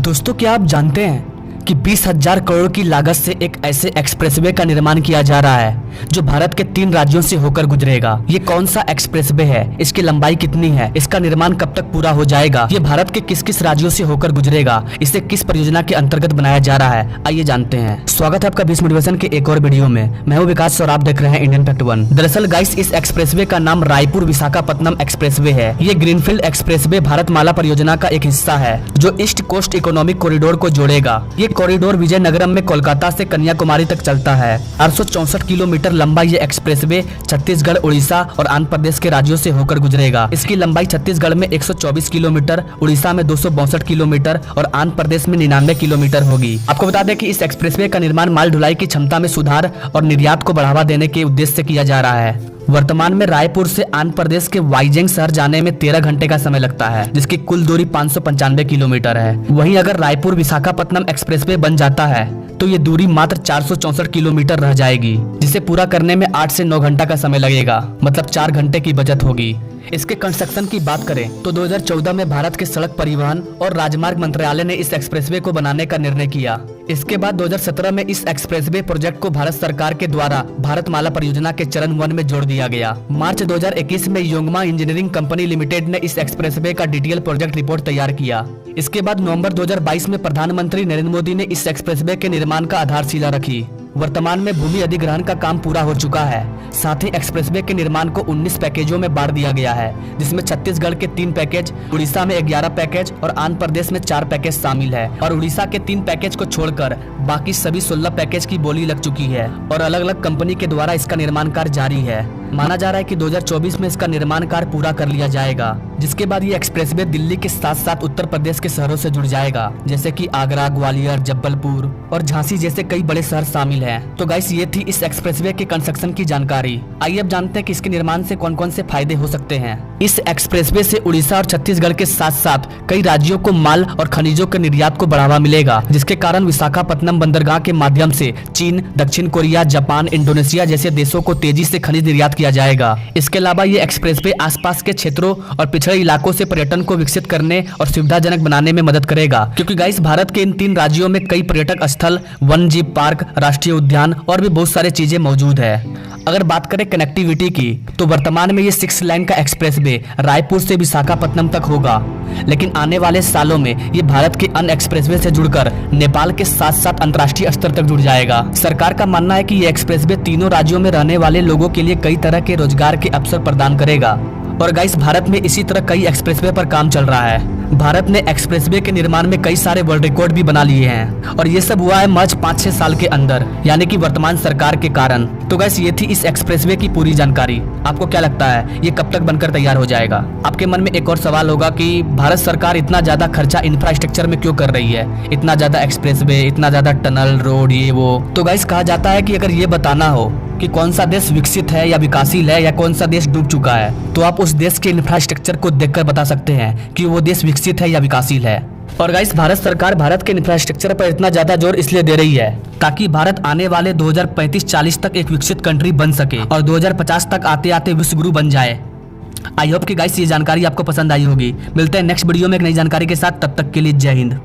दोस्तों, क्या आप जानते हैं कि 20,000 करोड़ की लागत से एक ऐसे एक्सप्रेसवे का निर्माण किया जा रहा है जो भारत के 3 राज्यों से होकर गुजरेगा। ये कौन सा एक्सप्रेसवे है, इसकी लंबाई कितनी है, इसका निर्माण कब तक पूरा हो जाएगा, ये भारत के किस किस राज्यों से होकर गुजरेगा, इसे किस परियोजना के अंतर्गत बनाया जा रहा है, आइए जानते हैं। स्वागत है आपका 20 मोटिवेशन के एक और वीडियो में। मैं हूं विकास और आप देख रहे हैं इंडियन फैक्ट 1। दरअसल गाइस, इस एक्सप्रेसवे का नाम रायपुर विशाखापत्तनम एक्सप्रेसवे है। ये ग्रीनफील्ड एक्सप्रेसवे भारतमाला परियोजना का एक हिस्सा है जो ईस्ट कोस्ट इकोनॉमिक कॉरिडोर को जोड़ेगा। ये कॉरिडोर विजयनगरम में कोलकाता से कन्याकुमारी तक चलता है। 864 किलोमीटर लंबा ये एक्सप्रेसवे छत्तीसगढ़, उड़ीसा और आंध्र प्रदेश के राज्यों से होकर गुजरेगा। इसकी लंबाई छत्तीसगढ़ में 124 किलोमीटर, उड़ीसा में 262 किलोमीटर और आंध्र प्रदेश में 99 किलोमीटर होगी। आपको बता दें कि इस एक्सप्रेसवे का निर्माण माल ढुलाई की क्षमता में सुधार और निर्यात को बढ़ावा देने के उद्देश्य से किया जा रहा है। वर्तमान में रायपुर से आंध्र प्रदेश के वाइजेंग शहर जाने में 13 घंटे का समय लगता है, जिसकी कुल दूरी 595 किलोमीटर है। वहीं अगर रायपुर विशाखापत्तनम एक्सप्रेसवे बन जाता है तो ये दूरी मात्र 464 किलोमीटर रह जाएगी, जिसे पूरा करने में 8 से 9 घंटा का समय लगेगा, मतलब 4 घंटे की बचत होगी। इसके कंस्ट्रक्शन की बात करें तो 2014 में भारत के सड़क परिवहन और राजमार्ग मंत्रालय ने इस एक्सप्रेसवे को बनाने का निर्णय किया। इसके बाद 2017 में इस एक्सप्रेसवे प्रोजेक्ट को भारत सरकार के द्वारा भारतमाला परियोजना के चरण 1 में जोड़ दिया गया। मार्च 2021 में योंगमा इंजीनियरिंग कंपनी लिमिटेड ने इस एक्सप्रेसवे का डिटेल प्रोजेक्ट रिपोर्ट तैयार किया। इसके बाद नवंबर 2022 में प्रधानमंत्री नरेंद्र मोदी ने इस एक्सप्रेसवे के निर्माण का आधारशिला रखी। वर्तमान में भूमि अधिग्रहण का काम पूरा हो चुका है। साथ ही एक्सप्रेसवे के निर्माण को 19 पैकेजों में बांट दिया गया है, जिसमें छत्तीसगढ़ के 3 पैकेज, उड़ीसा में 11 पैकेज और आंध्र प्रदेश में 4 पैकेज शामिल है। और उड़ीसा के 3 पैकेज को छोड़कर बाकी सभी 16 पैकेज की बोली लग चुकी है और अलग अलग कंपनी के द्वारा इसका निर्माण कार्य जारी है। माना जा रहा है कि 2024 में इसका निर्माण कार्य पूरा कर लिया जाएगा, जिसके बाद ये एक्सप्रेसवे दिल्ली के साथ साथ उत्तर प्रदेश के शहरों से जुड़ जाएगा, जैसे कि आगरा, ग्वालियर, जबलपुर और झांसी जैसे कई बड़े शहर शामिल हैं। तो गाइस, ये थी इस एक्सप्रेसवे के कंस्ट्रक्शन की जानकारी। आइए अब जानते हैं कि इसके निर्माण से कौन कौन से फायदे हो सकते हैं। इस एक्सप्रेसवे से उड़ीसा और छत्तीसगढ़ के साथ साथ कई राज्यों को माल और खनिजों के निर्यात को बढ़ावा मिलेगा, जिसके कारण विशाखापत्तनम बंदरगाह के माध्यम से चीन, दक्षिण कोरिया, जापान, इंडोनेशिया जैसे देशों को तेजी से खनिज निर्यात किया जाएगा। इसके अलावा ये एक्सप्रेसवे आसपास के क्षेत्रों और पिछड़े इलाकों से पर्यटन को विकसित करने और सुविधाजनक बनाने में मदद करेगा, क्योंकि गाइस, भारत के इन 3 राज्यों में कई पर्यटक स्थल, वन्य जीव पार्क, राष्ट्रीय उद्यान और भी बहुत सारी चीजें मौजूद है। अगर बात करें कनेक्टिविटी की, तो वर्तमान में ये 6 लाइन का एक्सप्रेसवे रायपुर से विशाखापत्तनम तक होगा, लेकिन आने वाले सालों में ये भारत के अन्य एक्सप्रेसवे से जुड़कर नेपाल के साथ साथ अंतर्राष्ट्रीय स्तर तक जुड़ जाएगा। सरकार का मानना है कि ये एक्सप्रेसवे तीनों राज्यों में रहने वाले लोगों के लिए कई तरह के रोजगार के अवसर प्रदान करेगा। और गाइस, भारत में इसी तरह कई एक्सप्रेसवे पर काम चल रहा है। भारत ने एक्सप्रेसवे के निर्माण में कई सारे वर्ल्ड रिकॉर्ड भी बना लिए हैं और ये सब हुआ है महज 5-6 साल के अंदर, यानी कि वर्तमान सरकार के कारण। तो गाइस, ये थी इस एक्सप्रेसवे की पूरी जानकारी। आपको क्या लगता है, ये कब तक बनकर तैयार हो जाएगा? आपके मन में एक और सवाल होगा कि भारत सरकार इतना ज्यादा खर्चा इंफ्रास्ट्रक्चर में क्यों कर रही है, इतना ज्यादा एक्सप्रेसवे, इतना ज्यादा टनल, रोड, ये वो। तो गाइस, कहा जाता है कि अगर ये बताना हो कि कौन सा देश विकसित है या विकासशील है या कौन सा देश डूब चुका है, तो आप उस देश के इंफ्रास्ट्रक्चर को देखकर बता सकते हैं कि वो देश विकसित है या विकासशील है। और गाइस, भारत सरकार भारत के इंफ्रास्ट्रक्चर पर इतना ज्यादा जोर इसलिए दे रही है ताकि भारत आने वाले 2035-40 तक एक विकसित कंट्री बन सके और 2050 तक आते आते विश्व गुरु बन जाए। आई होप कि गाइस, ये जानकारी आपको पसंद आई होगी। मिलते हैं नेक्स्ट वीडियो में एक नई जानकारी के साथ, तब तक के लिए जय हिंद।